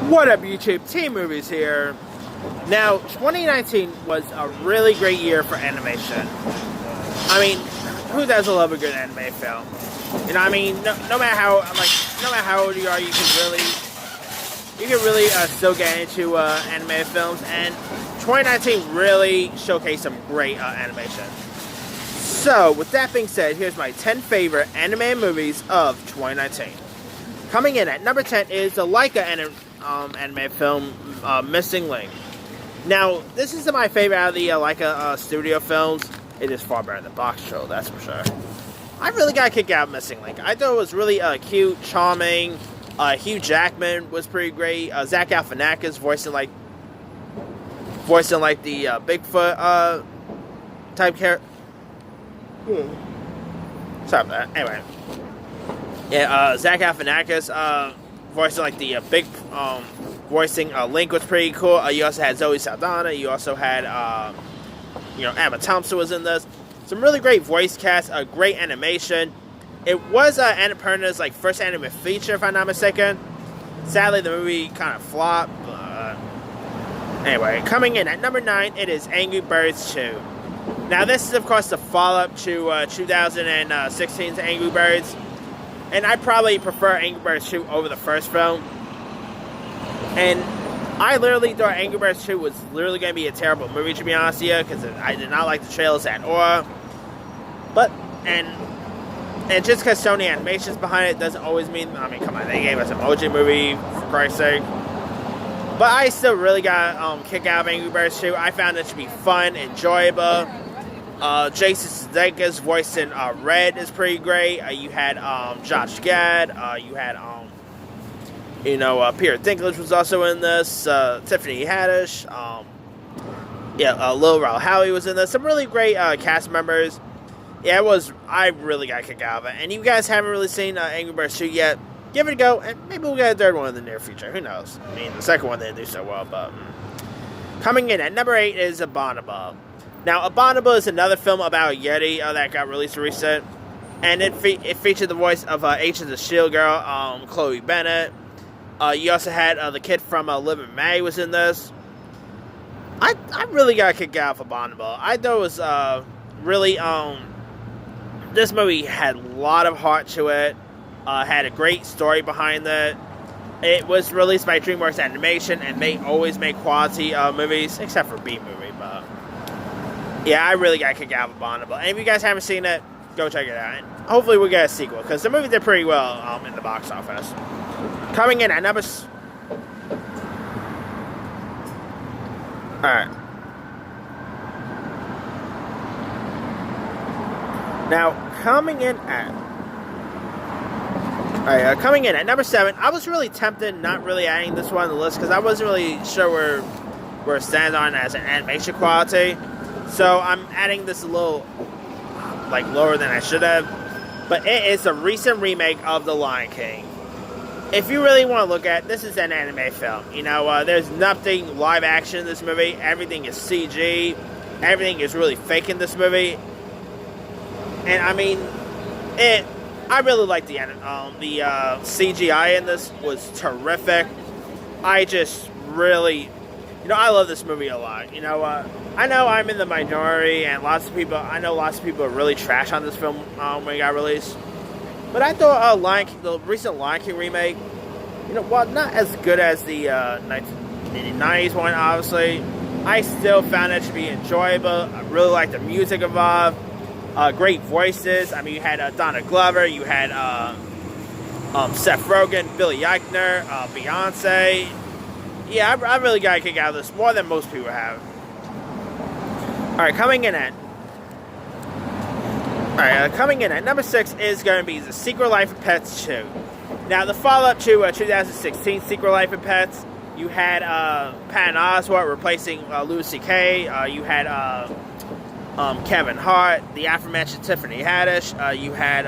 What up, YouTube? T-Movies here. Now, 2019 was a really great year for animation. I mean, who doesn't love a good anime film? You know, I mean, no matter how old you are, you can really still get into anime films. And 2019 really showcased some great animation. So, with that being said, here's my 10 favorite anime movies of 2019. Coming in at number 10 is the Laika anime film, Missing Link. Now, this is my favorite out of the Laika studio films. It is far better than Box Troll, that's for sure. I really got a kick out of Missing Link. I thought it was really cute, charming. Hugh Jackman was pretty great. Zach Galifianakis voicing like the Bigfoot type character. Sorry about that. Anyway. Yeah, Zach Galifianakis voicing like the voicing Link was pretty cool. You also had Zoe Saldana. You also had Emma Thompson was in this. Some really great voice cast. Great animation. It was Annapurna's first anime feature, if I'm not mistaken. Sadly, the movie kind of flopped. Anyway, coming in at number 9, it is Angry Birds 2. Now, this is of course the follow-up to 2016's Angry Birds. And I probably prefer Angry Birds 2 over the first film. And I literally thought Angry Birds 2 was literally going to be a terrible movie, to be honest with you, because I did not like the trailers at all. And just because Sony Animation's behind it doesn't always mean, I mean, come on, they gave us an emoji movie, for Christ's sake. But I still really got a kick out of Angry Birds 2. I found it to be fun, enjoyable. Jason Sudeikis voicing Red is pretty great. You had Josh Gad. You had Peter Dinklage was also in this. Tiffany Haddish. Lil Rel Howery was in this. Some really great cast members. Yeah, I really got a kick out of it. And you guys haven't really seen Angry Birds 2 yet, give it a go, and maybe we'll get a third one in the near future. Who knows? I mean, the second one didn't do so well, but coming in at number 8 is Abominable. Now, Abominable is another film about a Yeti that got released recent, and it featured the voice of Agents of S.H.I.E.L.D. girl, Chloe Bennett. You also had the kid from Living May was in this. I really got a kick out of Abominable. I thought it was really this movie had a lot of heart to it. Had a great story behind it. It was released by DreamWorks Animation, and they always make quality movies, except for B-movie, but yeah, I really got a kick out of Abominable. And if you guys haven't seen it, go check it out. And hopefully we'll get a sequel, because the movie did pretty well in the box office. Coming in at number... Alright. Now, coming in at number 7, I was really tempted not really adding this one on the list, because I wasn't really sure where it stands on as an animation quality. So I'm adding this a little lower than I should have. But it is a recent remake of The Lion King. If you really want to look at it, this is an anime film. There's nothing live action in this movie. Everything is CG. Everything is really fake in this movie. And I mean, I really like the CGI in this was terrific. I just really, I love this movie a lot. I know I'm in the minority, and lots of people are really trash on this film when it got released. But I thought the recent Lion King remake, while not as good as the 1990s one, obviously, I still found it to be enjoyable. I really like the music involved. Great voices. I mean, you had Donna Glover, you had Seth Rogen, Billy Eichner, Beyonce. Yeah, I really got a kick out of this more than most people have. Alright, coming in at number 6 is going to be The Secret Life of Pets 2. Now, the follow-up to 2016 Secret Life of Pets, you had Patton Oswalt replacing Louis C.K. You had Kevin Hart, the aforementioned Tiffany Haddish. You had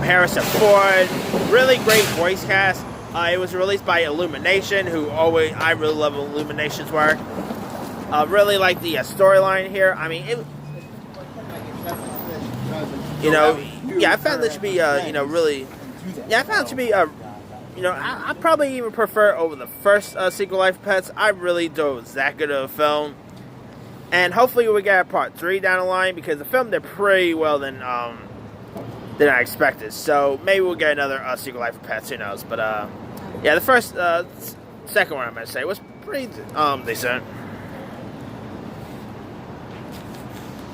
Harrison Ford. Really great voice cast. It was released by Illumination, I really love Illumination's work. Really like the storyline here. I mean, I found this to be, really, I found it to be I probably even prefer over the first sequel, Life of Pets. I really thought it was that good of a film. And hopefully we get a part 3 down the line, because the film did pretty well than I expected. So maybe we'll get another sequel, Life of Pets, who knows. But yeah, the second one, I'm going to say, was pretty decent.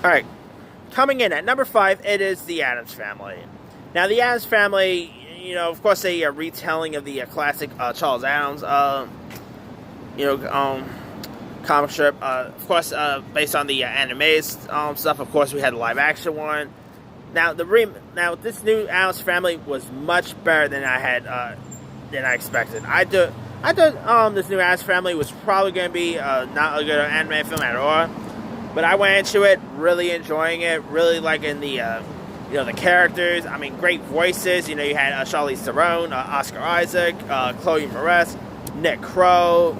Alright, coming in at number 5, it is The Addams Family. Now, The Addams Family, of course, a retelling of the classic Charles Addams, comic strip. Of course, based on the animated stuff. Of course, we had the live action one. Now, this new Addams Family was much better than I expected. I thought this new Addams Family was probably going to be not a good anime film at all. But I went into it really enjoying it, really liking the the characters. I mean, great voices. You had Charlize Theron, Oscar Isaac, Chloe Moretz, Nick Kroll,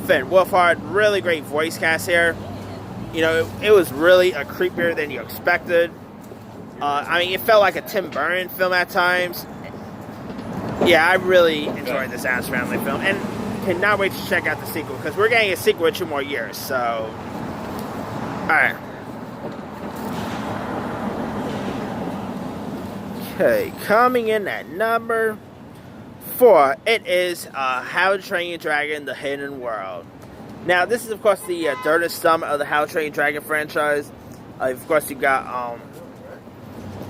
Finn Wolfhard. Really great voice cast here. It was really creepier than you expected. I mean, it felt like a Tim Burton film at times. Yeah, I really enjoyed this Addams Family film, and cannot wait to check out the sequel, because we're getting a sequel in 2 more years. So. Alright. Okay, coming in at number 4, it is How to Train Your Dragon: The Hidden World. Now, this is, of course, the third installment of the How to Train Your Dragon franchise. Of course, you got,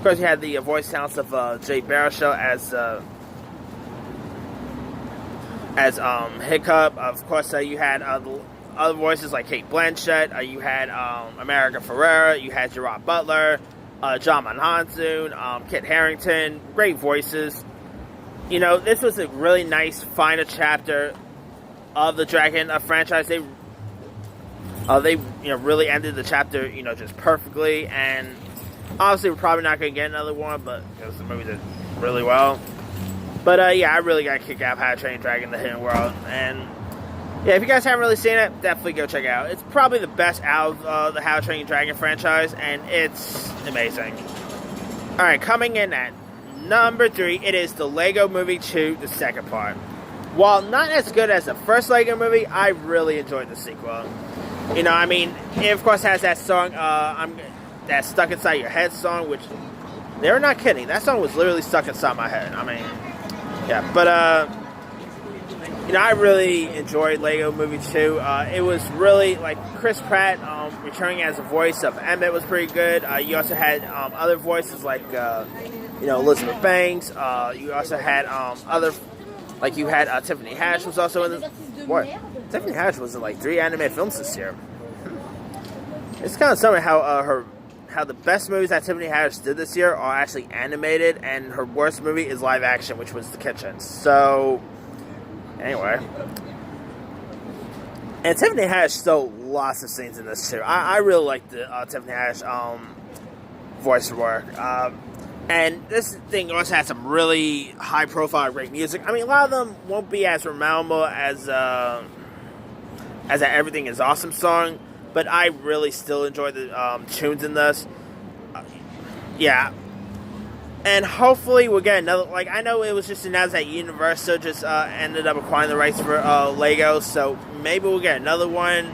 you had the voice talents of Jay Baruchel as Hiccup. Of course, you had other voices like Kate Blanchett, you had America Ferrera, you had Gerard Butler, John Monhansoon, Kit Harington. Great voices. This was a really nice final chapter of the Dragon franchise. They really ended the chapter just perfectly, and obviously we're probably not going to get another one, but the movie did really well. But yeah, I really got a kick out of How to Train Your Dragon: The Hidden World, and yeah, if you guys haven't really seen it, definitely go check it out. It's probably the best out of the How to Train Your Dragon franchise, and it's amazing. Alright, coming in at number 3, it is the Lego Movie 2, the second part. While not as good as the first Lego movie, I really enjoyed the sequel. I mean, it of course has that song, that Stuck Inside Your Head song, which, they're not kidding, that song was literally stuck inside my head. I mean, yeah, but, I really enjoyed Lego Movie 2. It was really, like, Chris Pratt returning as a voice of Emmett was pretty good. You also had other voices like, Elizabeth Banks. You also had you had Tiffany Haddish was also in this. What? Tiffany Haddish was in, like, 3 animated films this year. It's kind of something how the best movies that Tiffany Haddish did this year are actually animated, and her worst movie is live action, which was The Kitchen. So, anyway. And Tiffany Haddish stole lots of scenes in this too. I really like the Tiffany Haddish voice work. And this thing also has some really high profile, great music. I mean, a lot of them won't be as memorable as that Everything Is Awesome song, but I really still enjoy the tunes in this. Yeah. And hopefully we'll get another, like, I know it was just announced that Universal just ended up acquiring the rights for Lego, so maybe we'll get another one.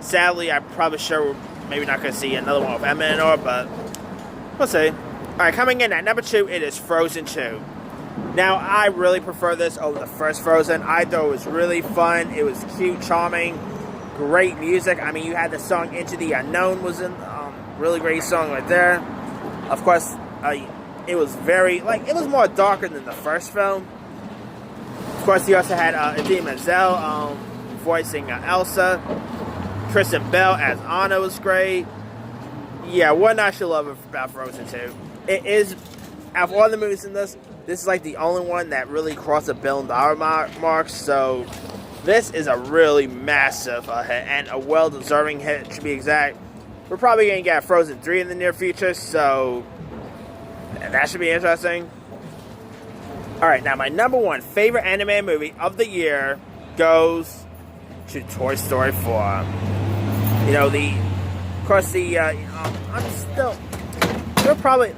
Sadly, I'm probably sure we're maybe not going to see another one with Emmett or, but we'll see. Alright, coming in at number 2, it is Frozen 2. Now, I really prefer this over the first Frozen. I thought it was really fun. It was cute, charming, great music. I mean, you had the song Into the Unknown was in, really great song right there. Of course, it was very, like, it was more darker than the first film. Of course, you also had Idina Menzel voicing Elsa. Kristen Bell as Anna was great. Yeah, what not should love about Frozen 2. It is, out of all the movies in this is like the only one that really crossed $1 billion mark, so this is a really massive hit, and a well-deserving hit, to be exact. We're probably going to get Frozen 3 in the near future, so that should be interesting. Alright, now my number 1 favorite anime movie of the year goes to Toy Story 4.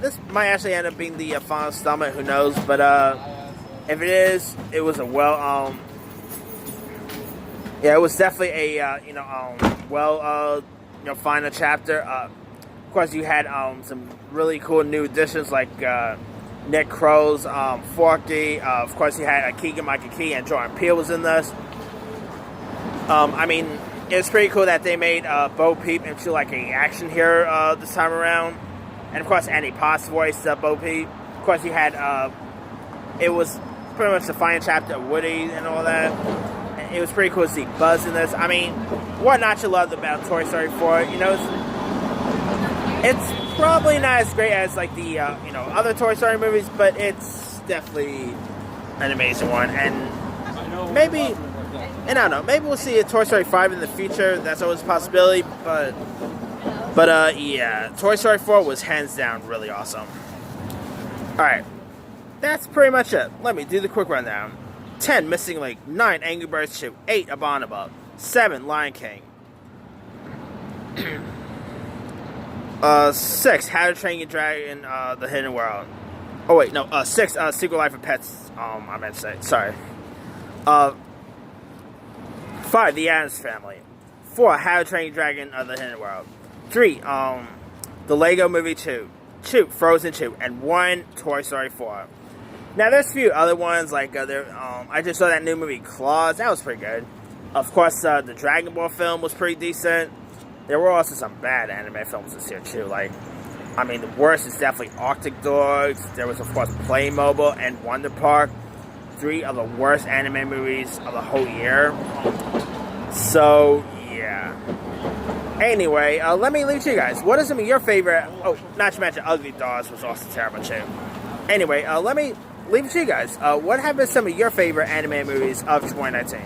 This might actually end up being the final installment, who knows, but If it is, it was a yeah, it was definitely a final chapter. Of course, you had some really cool new additions like Nick Kroll's Forky. Of course, you had Keegan-Michael Key and Jordan Peele was in this. I mean, it's pretty cool that they made Bo Peep into like an action hero this time around. And of course, Andy Potts voiced Bo Peep. Of course, you had it was pretty much the final chapter of Woody and all that. And it was pretty cool to see Buzz in this. I mean, what not to love about Toy Story 4? You know, it's probably not as great as like the other Toy Story movies, but it's definitely an amazing one. And maybe. And I don't know, maybe we'll see a Toy Story 5 in the future. That's always a possibility, but yeah, Toy Story 4 was hands down really awesome. Alright, that's pretty much it. Let me do the quick rundown. 10, Missing Link. 9, Angry Birds 2. 8, Abominable. 7, Lion King. 6, How to Train Your Dragon, The Hidden World. Oh wait, no, 6, Secret Life of Pets. I meant to say, sorry. 5, The Addams Family. 4, How to Train Your Dragon, The Hidden World. 3, The Lego Movie 2. 2, Frozen 2. And 1, Toy Story 4. Now, there's a few other ones, like, I just saw that new movie, Claws. That was pretty good. Of course, the Dragon Ball film was pretty decent. There were also some bad anime films this year, too. Like, I mean, the worst is definitely Arctic Dogs. There was, of course, Playmobil and Wonder Park. 3 of the worst anime movies of the whole year. So, yeah. Anyway, let me leave to you guys. What are some of your favorite... Oh, not to mention Ugly Dolls was also terrible, too. Anyway, let me leave it to you guys. What have been some of your favorite anime movies of 2019?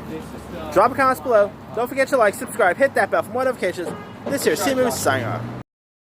Drop a comment below. Don't forget to like, subscribe, hit that bell for more notifications. This here is C-Movies signing off.